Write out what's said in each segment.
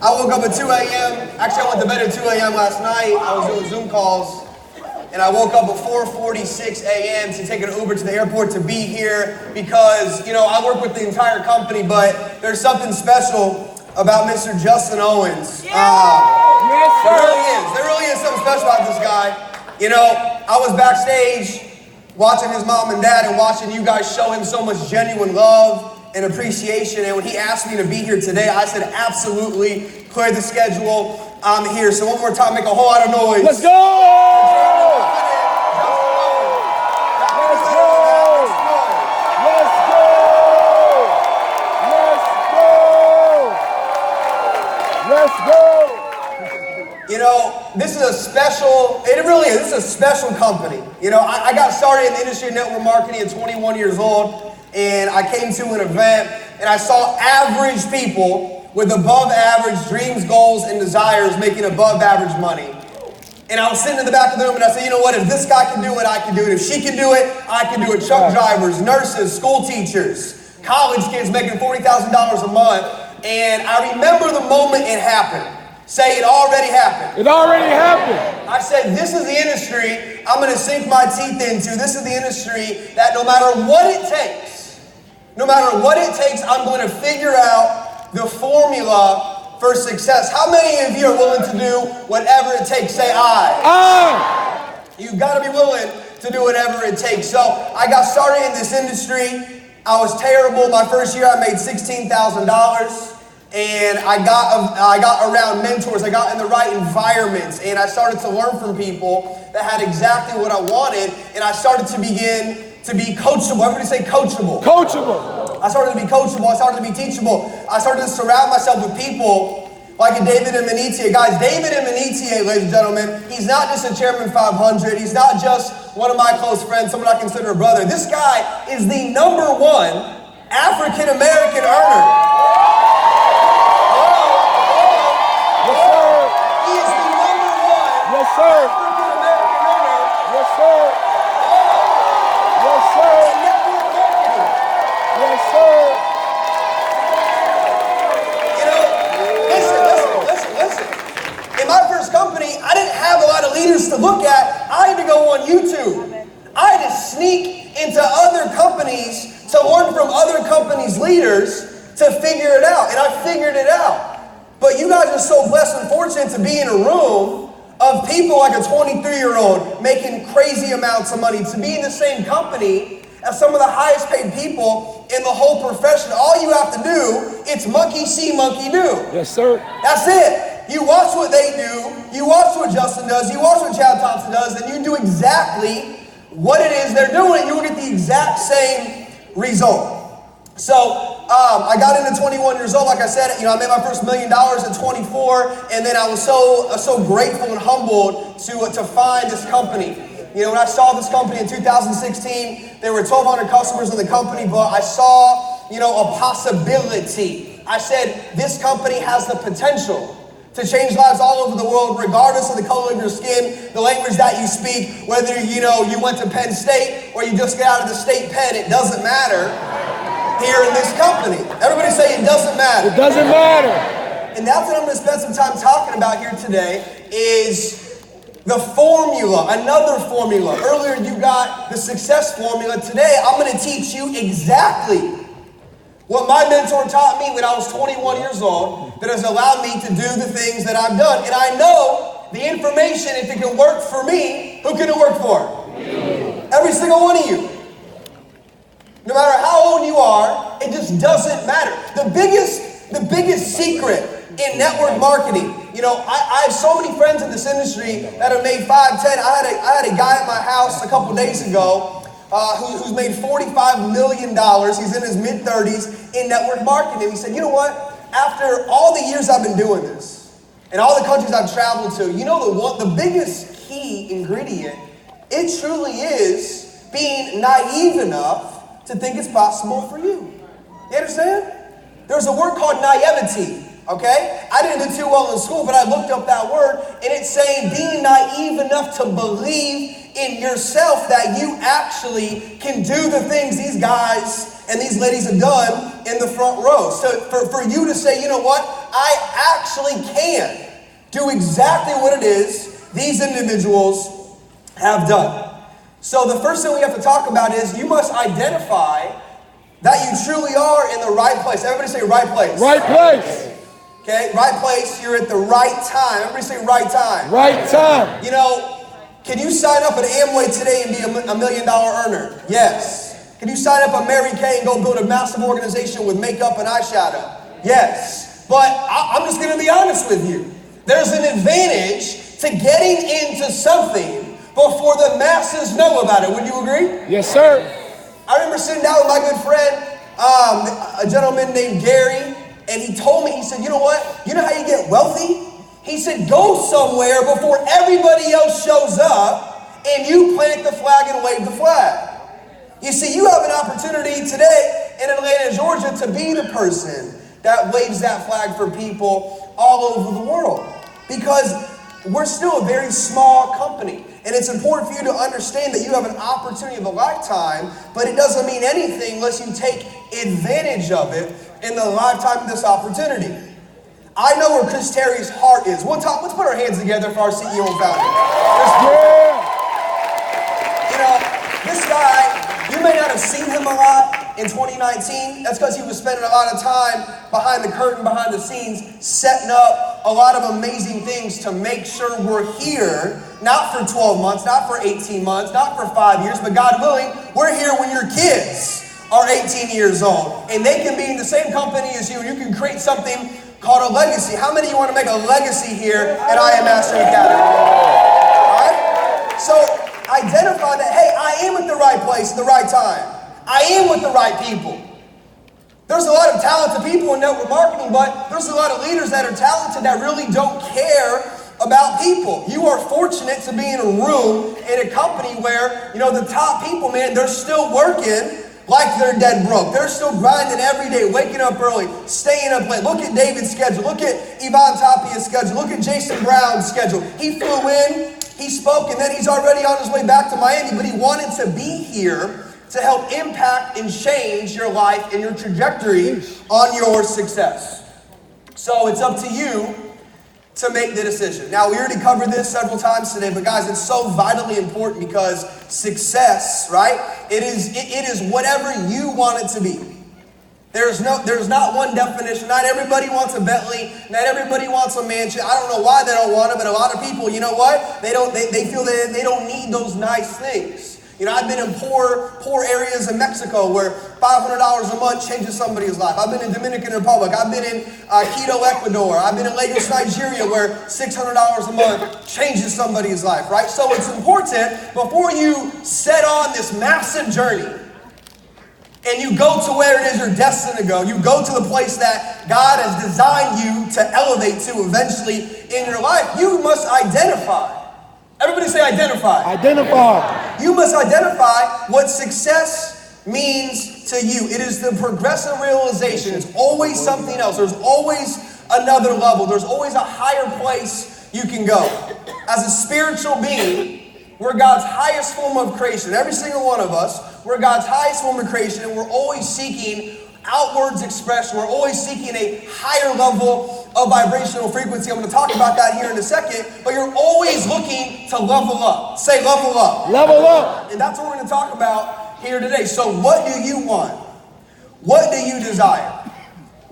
I woke up at 2 a.m. Actually, I went to bed at 2 a.m. last night. I was doing Zoom calls. And I woke up at 4:46 a.m. to take an Uber to the airport to be here because, I work with the entire company, but there's something special about Mr. Justin Owens. Yes, sir. There really is something special about this guy. I was backstage watching his mom and dad and watching you guys show him so much genuine love and appreciation. And when he asked me to be here today, I said, absolutely, clear the schedule. I'm here. So one more time, make a whole lot of noise. Let's go! This is a special, it really is, this is a special company. I got started in the industry of network marketing at 21 years old, and I came to an event, and I saw average people with above average dreams, goals, and desires making above average money. And I was sitting in the back of the room, and I said, you know what, if this guy can do it, I can do it. If she can do it, I can do it. Truck drivers, nurses, school teachers, college kids making $40,000 a month. And I remember the moment it happened. Say, it already happened. It already happened. I said, this is the industry I'm going to sink my teeth into. This is the industry that no matter what it takes, I'm going to figure out the formula for success. How many of you are willing to do whatever it takes? Say, I. You've got to be willing to do whatever it takes. So I got started in this industry. I was terrible. My first year, I made $16,000. And I got around mentors, I got in the right environments, and I started to learn from people that had exactly what I wanted, and I started to begin to be coachable. Everybody say coachable. Coachable. I started to be coachable, I started to be teachable. I started to surround myself with people like a David Imanitie. Guys, David Imanitie, ladies and gentlemen, he's not just a Chairman 500, he's not just one of my close friends, someone I consider a brother. This guy is the #1 African-American earner. Yes, sir. Yes, sir. Yes, sir. Yes, sir. Listen. In my first company, I didn't have a lot of leaders to look at. I had to go on YouTube. I had to sneak into other companies to learn from other companies' leaders to figure it out. And I figured it out. But you guys are so blessed and fortunate to be in a room of people like a 23-year-old making crazy amounts of money, to be in the same company as some of the highest paid people in the whole profession. All you have to do, it's monkey see, monkey do. Yes, sir. That's it. You watch what they do, you watch what Justin does, you watch what Chad Thompson does, and you do exactly what it is they're doing, and you will get the exact same result. So, I got into 21 years old, like I said, I made my first $1 million at 24, and then I was so grateful and humbled to find this company. When I saw this company in 2016, there were 1,200 customers in the company, but I saw, a possibility. I said, this company has the potential to change lives all over the world, regardless of the color of your skin, the language that you speak, whether, you went to Penn State or you just got out of the state pen, it doesn't matter. Here in this company. Everybody say it doesn't matter. It doesn't matter. And that's what I'm going to spend some time talking about here today is the formula, another formula. Earlier you got the success formula. Today I'm going to teach you exactly what my mentor taught me when I was 21 years old that has allowed me to do the things that I've done. And I know the information, if it can work for me, who can it work for? You. Every single one of you. No matter how old you are, it just doesn't matter. The biggest secret in network marketing, I have so many friends in this industry that have made 5, 10. I had a guy at my house a couple days ago who's made $45 million. He's in his mid-30s in network marketing. And he said, you know what? After all the years I've been doing this and all the countries I've traveled to, the biggest key ingredient, it truly is being naive enough to think it's possible for you. You understand? There's a word called naivety, okay? I didn't do too well in school, but I looked up that word, and it's saying being naive enough to believe in yourself that you actually can do the things these guys and these ladies have done in the front row. So for you to say, you know what, I actually can do exactly what it is these individuals have done. So the first thing we have to talk about is you must identify that you truly are in the right place. Everybody say right place. Right place. Okay, right place, you're at the right time. Everybody say right time. Right time. You know, can you sign up at Amway today and be a $1 million earner? Yes. Can you sign up at Mary Kay and go build a massive organization with makeup and eyeshadow? Yes. But I'm just going to be honest with you. There's an advantage to getting into something before the masses know about it. Would you agree? Yes, sir. I remember sitting down with my good friend, a gentleman named Gary, and he told me, he said, you know what? You know how you get wealthy? He said, go somewhere before everybody else shows up and you plant the flag and wave the flag. You see, you have an opportunity today in Atlanta, Georgia to be the person that waves that flag for people all over the world. Because we're still a very small company. And it's important for you to understand that you have an opportunity of a lifetime, but it doesn't mean anything unless you take advantage of it in the lifetime of this opportunity. I know where Chris Terry's heart is. Let's put our hands together for our CEO and founder. You know, this guy, you may not have seen him a lot in 2019. That's because he was spending a lot of time behind the curtain, behind the scenes, setting up a lot of amazing things to make sure we're here, not for 12 months, not for 18 months, not for 5 years, but God willing, we're here when your kids are 18 years old. And they can be in the same company as you, and you can create something called a legacy. How many of you want to make a legacy here at I Am Mastery Academy? All right? So identify that, hey, I am at the right place at the right time. I am with the right people. There's a lot of talented people in network marketing, but there's a lot of leaders that are talented that really don't care about people. You are fortunate to be in a room in a company where, you know, the top people, man, they're still working like they're dead broke. They're still grinding every day, waking up early, staying up late. Look at David's schedule. Look at Yvonne Tapia's schedule. Look at Jason Brown's schedule. He flew in, he spoke, and then he's already on his way back to Miami, but he wanted to be here to help impact and change your life and your trajectory on your success. So it's up to you to make the decision. Now, we already covered this several times today, but guys, it's so vitally important because success, right? It is whatever you want it to be. There's not one definition. Not everybody wants a Bentley. Not everybody wants a mansion. I don't know why they don't want it, but a lot of people, you know what? They feel that they don't need those nice things. You know, I've been in poor areas in Mexico where $500 a month changes somebody's life. I've been in Dominican Republic. I've been in Quito, Ecuador. I've been in Lagos, Nigeria, where $600 a month changes somebody's life, right? So it's important before you set on this massive journey and you go to where it is you're destined to go, you go to the place that God has designed you to elevate to eventually in your life, you must identify. Everybody say identify. Identify. You must identify what success means to you. It is the progressive realization. It's always something else. There's always another level. There's always a higher place you can go. As a spiritual being, we're God's highest form of creation. Every single one of us, we're God's highest form of creation, and we're always seeking outwards expression. We're always seeking a higher level of vibrational frequency. I'm going to talk about that here in a second, but you're always looking to level up. Say level up. Level up. And that's what we're going to talk about here today. So what do you want? What do you desire?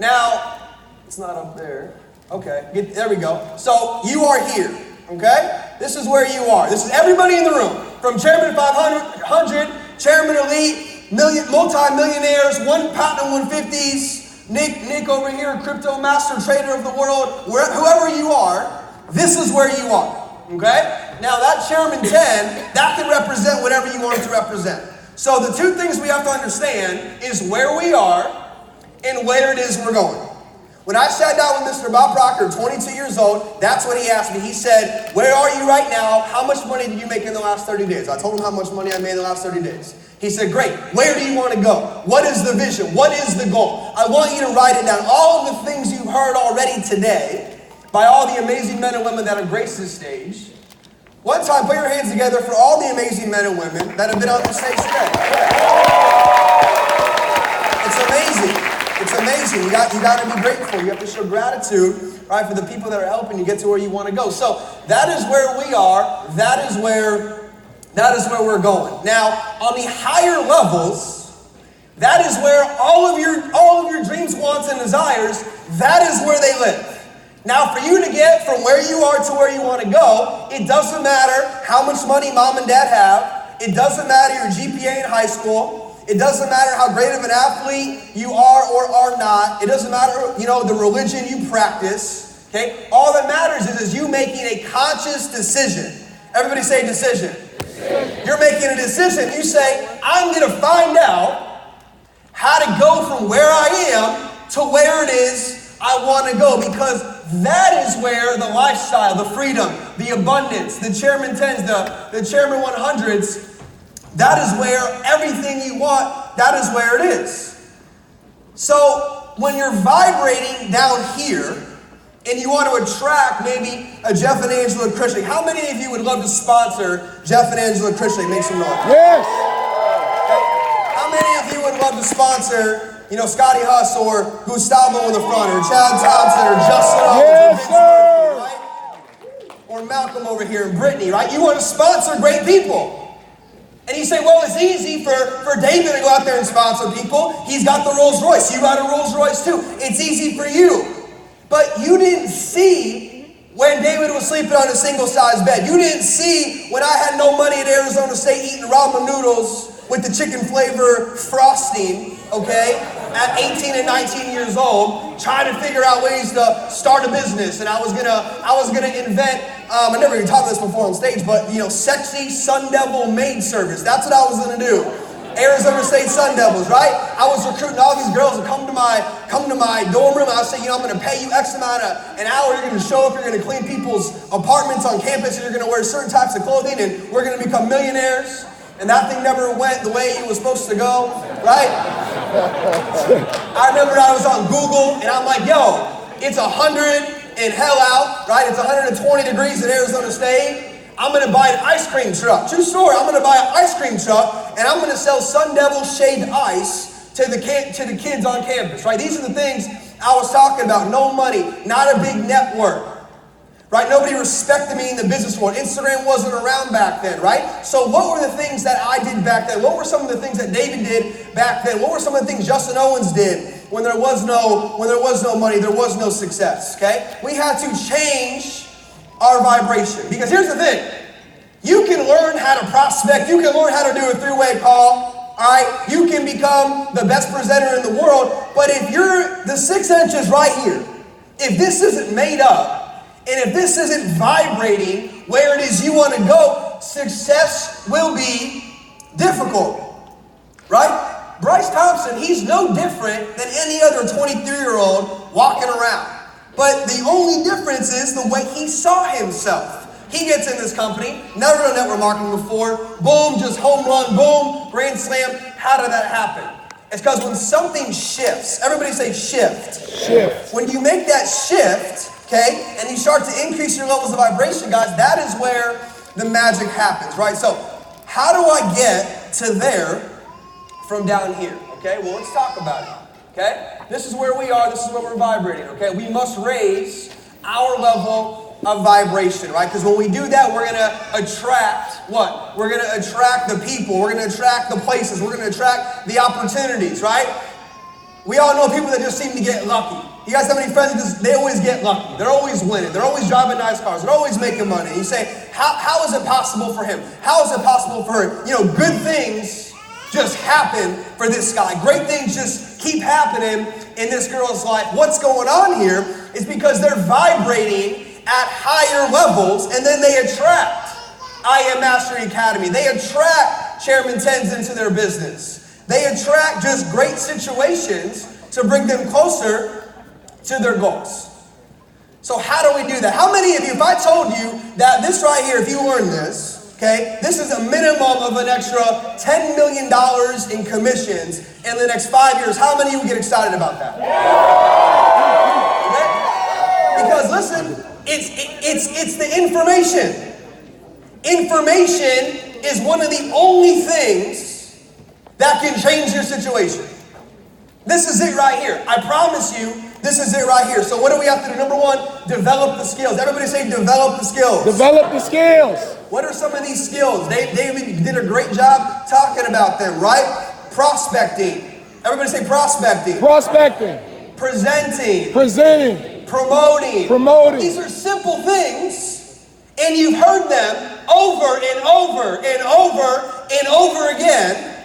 Now, it's not up there. Okay, there we go. So you are here, okay? This is where you are. This is everybody in the room. From Chairman 500, Chairman Elite, multi-millionaires, one platinum 150s, Nick over here, crypto master trader of the world, whoever you are, this is where you are, okay? Now that Chairman 10, that can represent whatever you want it to represent. So the two things we have to understand is where we are and where it is we're going. When I sat down with Mr. Bob Proctor, 22 years old, that's what he asked me. He said, where are you right now? How much money did you make in the last 30 days? I told him how much money I made in the last 30 days. He said, great, where do you want to go? What is the vision? What is the goal? I want you to write it down. All of the things you've heard already today by all the amazing men and women that have graced this stage. One time, put your hands together for all the amazing men and women that have been on the stage today. amazing. You got to be grateful. You have to show gratitude, right, for the people that are helping you get to where you want to go. So that is where we are. That is where we're going. Now, on the higher levels, that is where all of your dreams, wants, and desires, that is where they live. Now, for you to get from where you are to where you want to go, it doesn't matter how much money mom and dad have. It doesn't matter your GPA in high school. It doesn't matter how great of an athlete you are or are not. It doesn't matter, the religion you practice. Okay? All that matters is you making a conscious decision. Everybody say decision. You're making a decision. You say, I'm going to find out how to go from where I am to where it is I want to go, because that is where the lifestyle, the freedom, the abundance, the Chairman 10s, the Chairman 100s, that is where everything you want, that is where it is. So when you're vibrating down here and you want to attract maybe a Jeff and Angela Critchley, how many of you would love to sponsor Jeff and Angela Critchley? Make some noise. Yes. How many of you would love to sponsor, Scotty Huss or Gustavo in the front, or Chad Thompson, or Justin Owens, Yes, or Vince sir. Murphy, right? Or Malcolm over here, and Brittany, right? You want to sponsor great people. And you say, well, it's easy for David to go out there and sponsor people. He's got the Rolls Royce. You got a Rolls Royce too. It's easy for you. But you didn't see when David was sleeping on a single-sized bed. You didn't see when I had no money at Arizona State eating ramen noodles with the chicken flavor frosting, okay, at 18 and 19 years old, trying to figure out ways to start a business. And I was gonna invent, I never even taught this before on stage, but sexy Sun Devil maid service. That's what I was gonna do. Arizona State Sun Devils, right? I was recruiting all these girls to come to my dorm room. I was saying, I'm gonna pay you X amount an hour. You're gonna show up, you're gonna clean people's apartments on campus, and you're gonna wear certain types of clothing, and we're gonna become millionaires. And that thing never went the way it was supposed to go, right? I remember I was on Google, and I'm like, yo, it's 100 and hell out, right? It's 120 degrees in Arizona State. I'm gonna buy an ice cream truck. True story, I'm gonna buy an ice cream truck, and I'm gonna sell Sun Devil shaved ice to the kids on campus, right? These are the things I was talking about. No money, not a big network. Right? Nobody respected me in the business world. Instagram wasn't around back then, right? So what were the things that I did back then? What were some of the things that David did back then? What were some of the things Justin Owens did when there was no money, there was no success, okay? We had to change our vibration. Because here's the thing. You can learn how to prospect. You can learn how to do a three-way call, all right? You can become the best presenter in the world. But if the 6 inches right here, if this isn't made up, and if this isn't vibrating where it is you want to go, success will be difficult, right? Bryce Thompson, he's no different than any other 23-year-old walking around. But the only difference is the way he saw himself. He gets in this company, never done network marketing before, boom, just home run, boom, grand slam. How did that happen? It's because when something shifts, everybody say shift. Shift. When you make that shift, okay, and you start to increase your levels of vibration, guys, that is where the magic happens, right? So how do I get to there from down here? Okay, well, let's talk about it, okay? This is where we are. This is where we're vibrating, okay? We must raise our level of vibration, right? Because when we do that, we're going to attract what? We're going to attract the people. We're going to attract the places. We're going to attract the opportunities, right? We all know people that just seem to get lucky. You guys have any friends that they always get lucky. They're always winning. They're always driving nice cars. They're always making money. And you say, how is it possible for him? How is it possible for her? Good things just happen for this guy. Great things just keep happening in this girl's life. What's going on here is because they're vibrating at higher levels, and then they attract I Am Mastery Academy. They attract Chairman 10s into their business. They attract just great situations to bring them closer to their goals. So how do we do that? How many of you, if I told you that this right here, if you learn this, okay, this is a minimum of an extra $10 million in commissions in the next 5 years, how many of you would get excited about that? Okay? Because listen, it's the information. Information is one of the only things that can change your situation. This is it right here. I promise you, this is it right here. So what do we have to do? Number one, develop the skills. Everybody say develop the skills. Develop the skills. What are some of these skills? David did a great job talking about them, right? Prospecting. Everybody say prospecting. Prospecting. Presenting. Presenting. Promoting. Promoting. These are simple things, and you've heard them over and over and over and over again.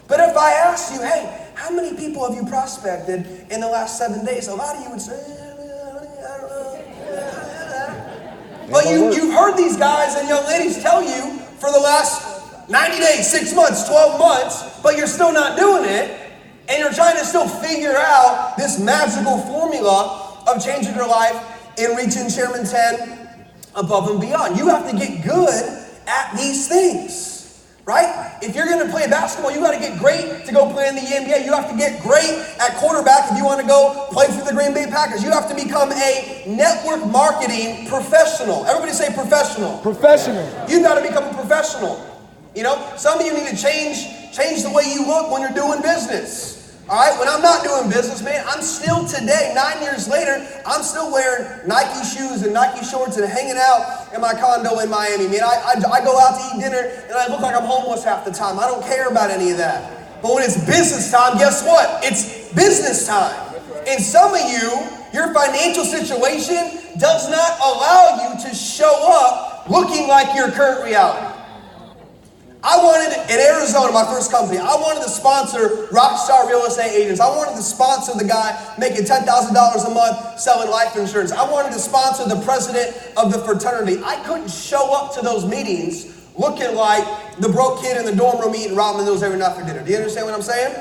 But if I asked you, hey, how many people have you prospected in the last 7 days? A lot of you would say, I don't know. But you've heard these guys and young ladies tell you for the last 90 days, 6 months, 12 months, but you're still not doing it, and you're trying to still figure out this magical formula of changing your life and reaching Chairman 10 above and beyond. You have to get good at these things. Right? If you're going to play basketball, you got to get great to go play in the NBA. You have to get great at quarterback if you want to go play for the Green Bay Packers. You have to become a network marketing professional. Everybody say professional. Professional. You've got to become a professional. You know, some of you need to change the way you look when you're doing business. All right, when I'm not doing business, man, I'm still today, 9 years later, I'm still wearing Nike shoes and Nike shorts and hanging out in my condo in Miami. Man, I go out to eat dinner and I look like I'm homeless half the time. I don't care about any of that. But when it's business time, guess what? It's business time. And some of you, your financial situation does not allow you to show up looking like your current reality. I wanted, in Arizona, my first company, I wanted to sponsor Rockstar Real Estate Agents. I wanted to sponsor the guy making $10,000 a month selling life insurance. I wanted to sponsor the president of the fraternity. I couldn't show up to those meetings looking like the broke kid in the dorm room eating ramen noodles every night for dinner. Do you understand what I'm saying?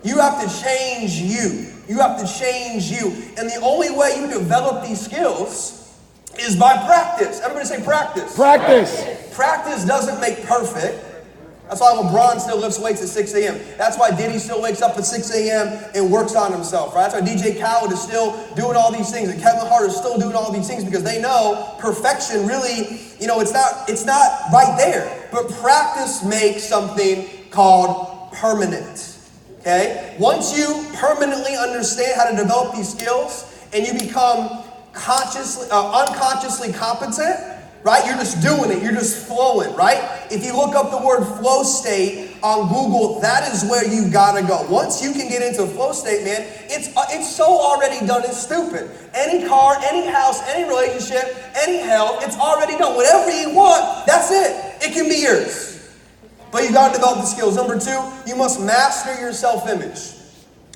You have to change you. You have to change you. And the only way you develop these skills is by practice. Everybody say practice. Practice. Practice doesn't make perfect. That's why LeBron still lifts weights at 6 a.m. That's why Diddy still wakes up at 6 a.m. and works on himself, right? That's why DJ Khaled is still doing all these things, and Kevin Hart is still doing all these things, because they know perfection really, it's not right there. But practice makes something called permanent, okay? Once you permanently understand how to develop these skills and you become unconsciously competent, right? You're just doing it. You're just flowing, right? If you look up the word flow state on Google, that is where you gotta go. Once you can get into flow state, man, it's so already done. It's stupid. Any car, any house, any relationship, any health, it's already done. Whatever you want, that's it. It can be yours. But you gotta develop the skills. Number two, you must master your self-image.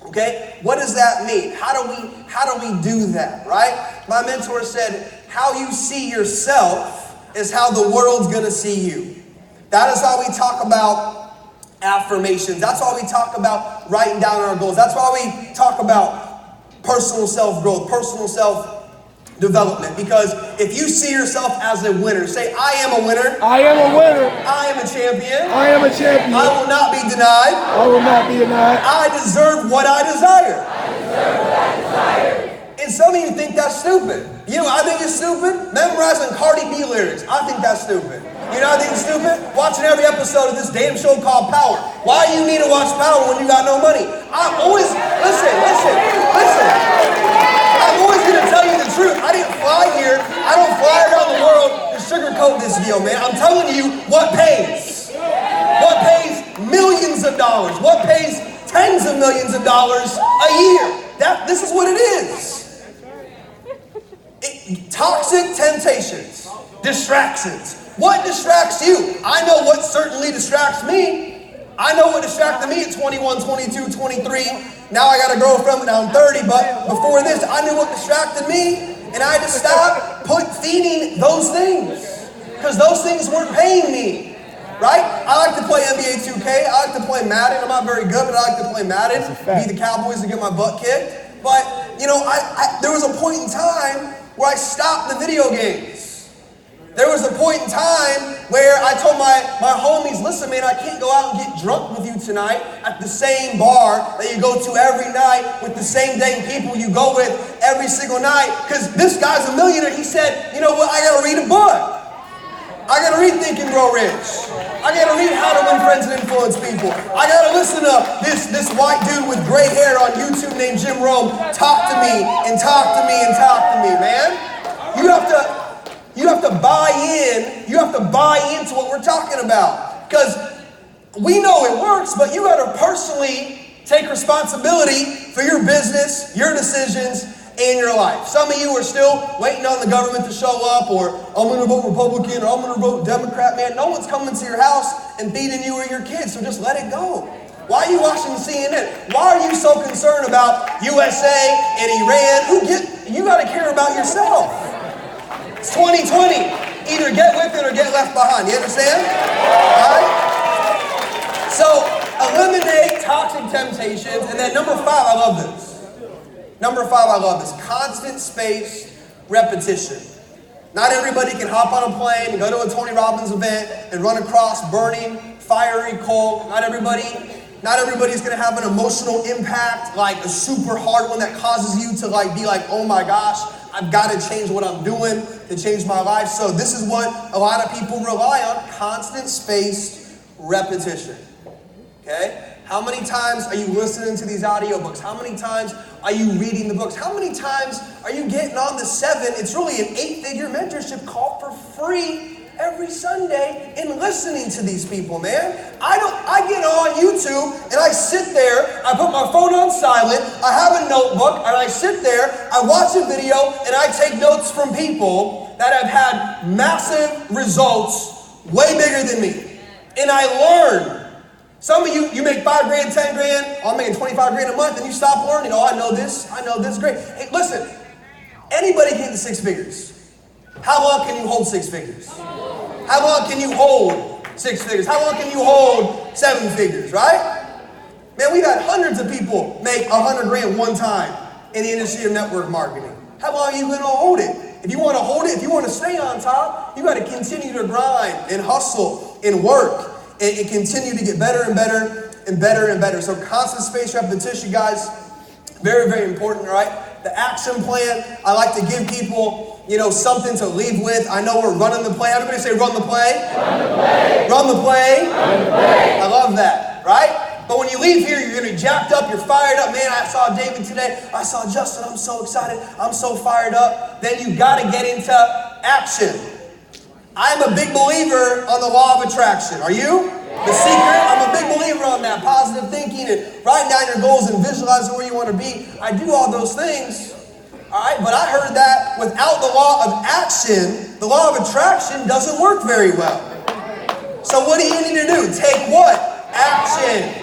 Okay? What does that mean? How do we do that, right? My mentor said, how you see yourself is how the world's gonna see you. That is how we talk about affirmations. That's why we talk about writing down our goals. That's why we talk about personal self-growth, personal self-development. Because if you see yourself as a winner, say, I am a winner. I am a winner. I am a champion. I am a champion. I will not be denied. I will not be denied. I deserve what I desire. I deserve what I desire. And some of you think that's stupid. You know what I think is stupid? Memorizing Cardi B lyrics. I think that's stupid. You know what I think is stupid? Watching every episode of this damn show called Power. Why do you need to watch Power when you got no money? I'm always, listen. I'm always going to tell you the truth. I didn't fly here. I don't fly around the world to sugarcoat this deal, man. I'm telling you what pays. What pays millions of dollars. What pays tens of millions of dollars a year. This is what it is. Toxic temptations, distractions. What distracts you? I know what certainly distracts me. I know what distracted me at 21, 22, 23. Now I got a girlfriend, now I'm 30, but before this, I knew what distracted me, and I had to stop feeding those things, because those things weren't paying me, right? I like to play NBA 2K. I like to play Madden. I'm not very good, but I like to play Madden, beat the Cowboys and get my butt kicked. But, there was a point in time where I stopped the video games. There was a point in time where I told my homies, listen, man, I can't go out and get drunk with you tonight at the same bar that you go to every night with the same dang people you go with every single night, because this guy's a millionaire. He said, you know what, I got to read a book. I gotta read Think and Grow Rich. I gotta read How to Win Friends and Influence People. I gotta listen to this white dude with gray hair on YouTube named Jim Rome talk to me and talk to me and talk to me, man. You have to buy in. You have to buy into what we're talking about. Because we know it works, but you gotta personally take responsibility for your business, your decisions, in your life. Some of you are still waiting on the government to show up, or I'm going to vote Republican, or I'm going to vote Democrat. Man, no one's coming to your house and beating you or your kids, so just let it go. Why are you watching CNN? Why are you so concerned about USA and Iran? You got to care about yourself. It's 2020. Either get with it or get left behind. You understand? All right? So, eliminate toxic temptations. And then number 5, I love this. Number 5, I love this. Constant spaced repetition. Not everybody can hop on a plane and go to a Tony Robbins event and run across burning, fiery coal. Not everybody's going to have an emotional impact, like a super hard one that causes you to be like, oh my gosh, I've got to change what I'm doing to change my life. So this is what a lot of people rely on, constant spaced repetition. Okay? How many times are you listening to these audiobooks? How many times are you reading the books? How many times are you getting on the 7? It's really an 8-figure mentorship call for free every Sunday and listening to these people, man. I get on YouTube and I sit there, I put my phone on silent, I have a notebook, and I sit there, I watch a video, and I take notes from people that have had massive results way bigger than me. And I learn. Some of you make 5 grand, 10 grand, I'm making 25 grand a month, and you stop learning. Oh, I know this, great. Hey, listen, anybody can get to 6 figures. How long can you hold 6 figures? How long can you hold 6 figures? How long can you hold 7 figures, right? Man, we've had hundreds of people make 100 grand one time in the industry of network marketing. How long are you going to hold it? If you want to hold it, if you want to stay on top, you got to continue to grind and hustle and work. And continue to get better and better and better and better. So constant space repetition, guys, very, very important, right? The action plan, I like to give people, something to leave with. I know we're running the play. Everybody say run the play. Run the play. Run the play. Run the play. I love that, right? But when you leave here, you're going to be jacked up. You're fired up. Man, I saw David today. I saw Justin. I'm so excited. I'm so fired up. Then you got to get into action. I'm a big believer on the law of attraction. Are you? The secret, I'm a big believer on that. Positive thinking and writing down your goals and visualizing where you want to be. I do all those things. All right, but I heard that without the law of action, the law of attraction doesn't work very well. So what do you need to do? Take what? Action.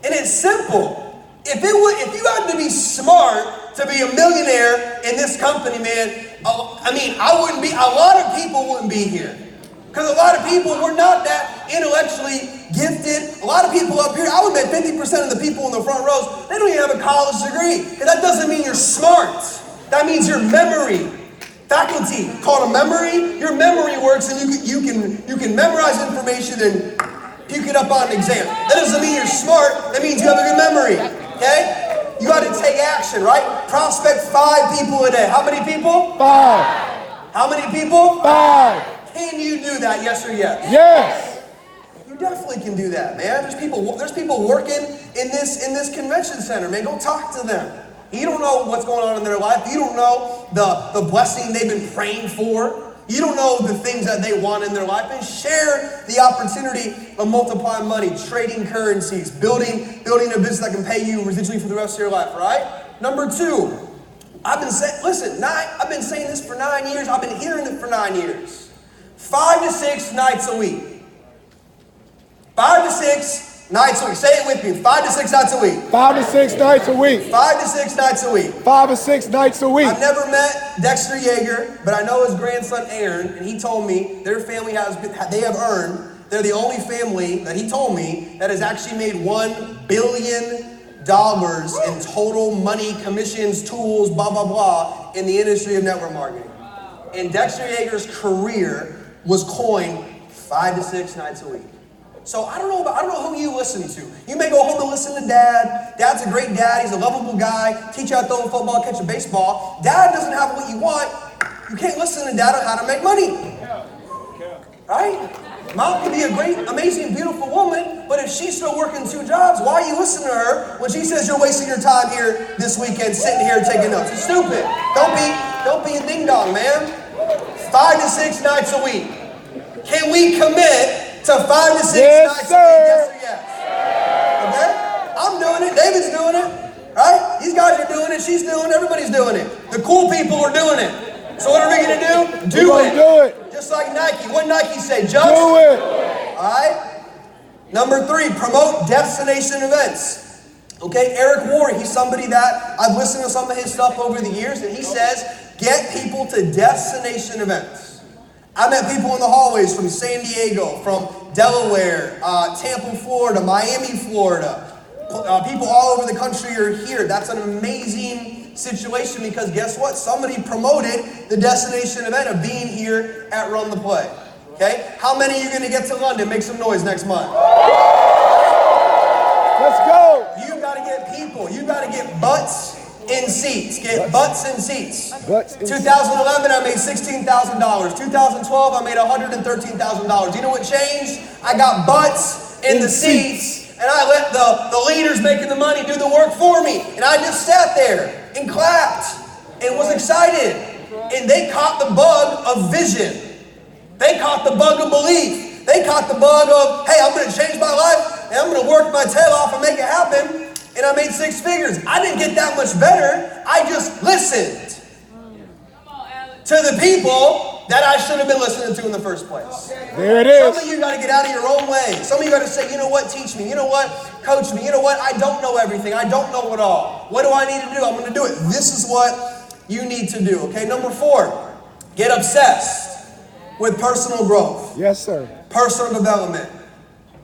And it's simple. If you had to be smart to be a millionaire in this company, man, I wouldn't be, a lot of people wouldn't be here. Because a lot of people, we're not that intellectually gifted. A lot of people up here, I would bet 50% of the people in the front rows, they don't even have a college degree. And that doesn't mean you're smart. That means your memory. Faculty, called a memory. Your memory works and you can memorize information and pick it up on an exam. That doesn't mean you're smart. That means you have a good memory. Okay? You got to take action, right? Prospect 5 people a day. How many people? 5. How many people? 5. Can you do that, yes or yes? Yes. You definitely can do that, man. There's people working in this convention center, man. Go talk to them. You don't know what's going on in their life. You don't know the blessing they've been praying for. You don't know the things that they want in their life. And share the opportunity of multiplying money, trading currencies, building a business that can pay you residually for the rest of your life, right? Number 2, I've been saying this for 9 years. I've been hearing it for 9 years. 5 to 6 nights a week. 5 to 6 nights a week. Say it with me. 5 to 6 nights a week. 5 to 6 nights a week. 5 to 6 nights a week. 5 to 6 nights a week. I've never met Dexter Yeager, but I know his grandson Aaron, and he told me their family they're the only family that he told me that has actually made $1 billion in total money, commissions, tools, blah, blah, blah, in the industry of network marketing. And Dexter Yeager's career was coined 5 to 6 nights a week. So I don't know who you listen to. You may go home and listen to Dad. Dad's a great dad. He's a lovable guy. Teach you how to throw a football, catch a baseball. Dad doesn't have what you want. You can't listen to Dad on how to make money. right? Mom can be a great, amazing, beautiful woman, but if she's still working 2 jobs, why are you listening to her when she says you're wasting your time here this weekend sitting here taking notes? It's stupid. Don't be a ding dong, man. 5 to 6 nights a week. Can we commit to 5 to 6 nights a week? Yes or yes? Okay? I'm doing it. David's doing it. Right? These guys are doing it. She's doing it. Everybody's doing it. The cool people are doing it. So what are we going to do? Do it. Just like Nike. What Nike say? Just do it. All right? Number 3, promote destination events. Okay, Eric Ward, he's somebody that I've listened to some of his stuff over the years, and he says, get people to destination events. I met people in the hallways from San Diego, from Delaware, Tampa, Florida, Miami, Florida. People all over the country are here. That's an amazing situation because guess what? Somebody promoted the destination event of being here at Run the Play. Okay? How many are you going to get to London? Make some noise next month. Let's go. You got to get people. You got to get butts in seats. Get butts in seats. 2011, I made $16,000. 2012, I made $113,000. You know what changed? I got butts in the seats. And I let the leaders making the money do the work for me. And I just sat there and clapped and was excited. And they caught the bug of vision. They caught the bug of belief. They caught the bug of, hey, I'm going to change my life and I'm going to work my tail off and make it happen. And I made 6 figures. I didn't get that much better. I just listened to the people that I should have been listening to in the first place. There it is. Some of you got to get out of your own way. Some of you got to say, you know what, teach me. You know what, coach me. You know what, I don't know everything. I don't know it all. What do I need to do? I'm going to do it. This is what you need to do. Okay, number 4, get obsessed with personal growth. Yes, sir. Personal development.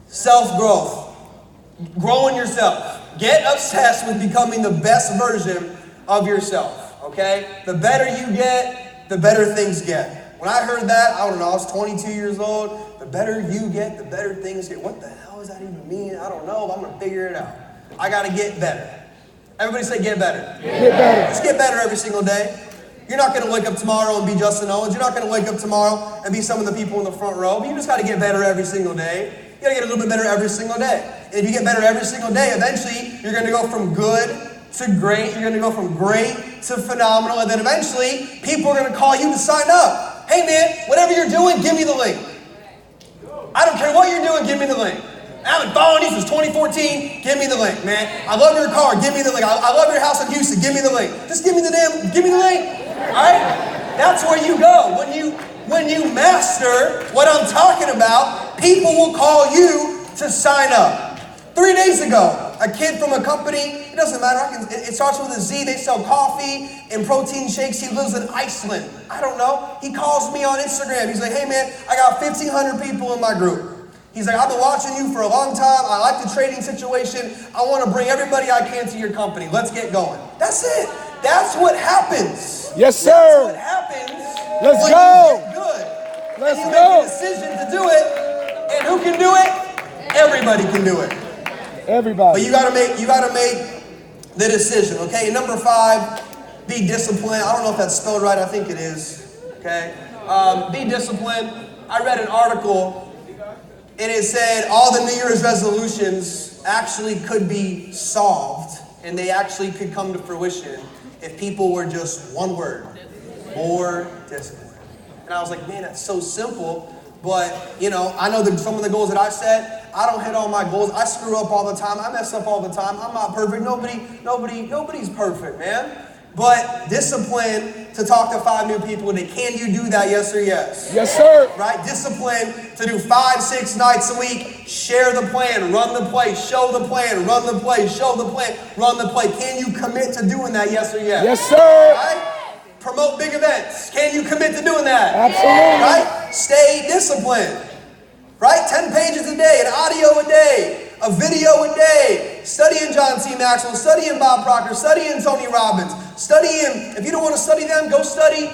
Self-growth. Growing yourself. Get obsessed with becoming the best version of yourself. Okay? The better you get, the better things get. When I heard that, I don't know, I was 22 years old. The better you get, the better things get. What the hell does that even mean? I don't know, but I'm going to figure it out. I got to get better. Everybody say get better. Get better. Just get better every single day. You're not going to wake up tomorrow and be Justin Owens. You're not going to wake up tomorrow and be some of the people in the front row. But you just got to get better every single day. You got to get a little bit better every single day. And if you get better every single day, eventually you're going to go from good to great. You're going to go from great to phenomenal. And then eventually people are going to call you to sign up. Hey man, whatever you're doing, give me the link. I don't care what you're doing, give me the link. I've been following you since 2014, give me the link, man. I love your car, give me the link. I love your house in Houston, give me the link. Just give me the link. All right? That's where you go. When you master what I'm talking about, people will call you to sign up. 3 days ago, a kid from a company, it doesn't matter, it starts with a Z, they sell coffee and protein shakes. He lives in Iceland. I don't know. He calls me on Instagram. He's like, hey man, I got 1,500 people in my group. He's like, I've been watching you for a long time. I like the trading situation. I want to bring everybody I can to your company. Let's get going. That's it. That's what happens. Yes, sir. That's what happens. Let's when go. you get good. Let's and you go. make a decision to do it. And who can do it? Everybody can do it. Everybody. But you gotta make the decision, okay? And number 5, be disciplined. I don't know if that's spelled right. I think it is. Okay. Be disciplined. I read an article, and it said all the New Year's resolutions actually could be solved, and they actually could come to fruition if people were just one word: more discipline. And I was like, man, that's so simple. But, you know, I know that some of the goals that I set, I don't hit all my goals. I screw up all the time. I mess up all the time. I'm not perfect. Nobody's perfect, man. But discipline to talk to 5 new people today. Can you do that, yes or yes? Yes, sir. Right? Discipline to do 5, 6 nights a week. Share the plan, run the play, show the plan, run the play, show the plan, run the play. Can you commit to doing that, yes or yes? Yes, sir. Right? Promote big events. Can you commit to doing that? Absolutely. Right? Stay disciplined. Right? 10 pages a day, an audio a day, a video a day. Studying John C. Maxwell, studying Bob Proctor, studying Tony Robbins, studying, if you don't want to study them, go study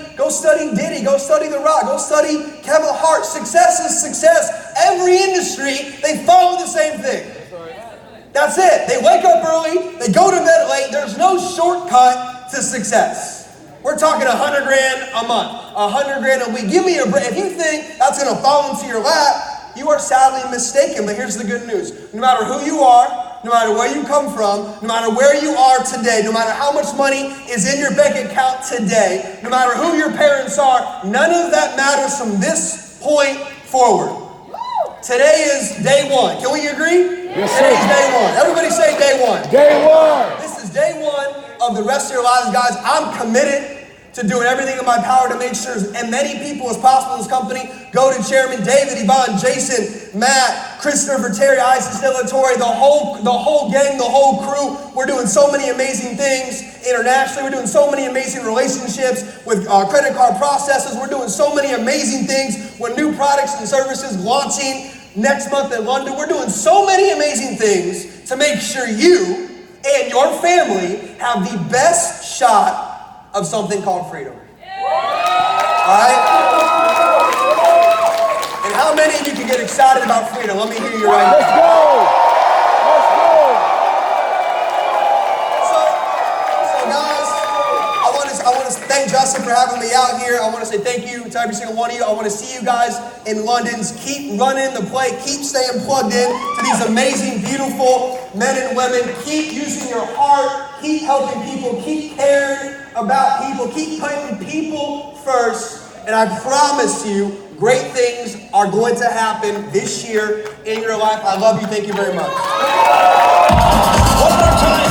Diddy, go study The Rock, go study Kevin Hart. Success is success. Every industry, they follow the same thing. That's it. They wake up early, they go to bed late. There's no shortcut to success. We're talking 100 grand a month, 100 grand a week. Give me a break. If you think that's going to fall into your lap, you are sadly mistaken. But here's the good news. No matter who you are, no matter where you come from, no matter where you are today, no matter how much money is in your bank account today, no matter who your parents are, none of that matters from this point forward. Today is day one. Can we agree? Yes, Today's sir. day one. Everybody say day one. Day one. This is day one of the rest of your lives, guys. I'm committed to doing everything in my power to make sure as many people as possible in this company go to Chairman David, Yvonne, Jason, Matt, Christopher, Terry, Isis, Tori, the whole gang, the whole crew. We're doing so many amazing things internationally. We're doing so many amazing relationships with credit card processors. We're doing so many amazing things with new products and services launching next month in London. We're doing so many amazing things to make sure you and your family have the best shot of something called freedom. Alright? And how many of you can get excited about freedom? Let me hear you right Let's now. go. So guys, I want to thank Justin for having me out here. I want to say thank you to every single one of you. I want to see you guys in London. Keep running the play. Keep staying plugged in to these amazing, beautiful men and women. Keep using your heart. Keep helping people. Keep caring about people. Keep putting people first. And I promise you, great things are going to happen this year in your life. I love you. Thank you very much. One more time.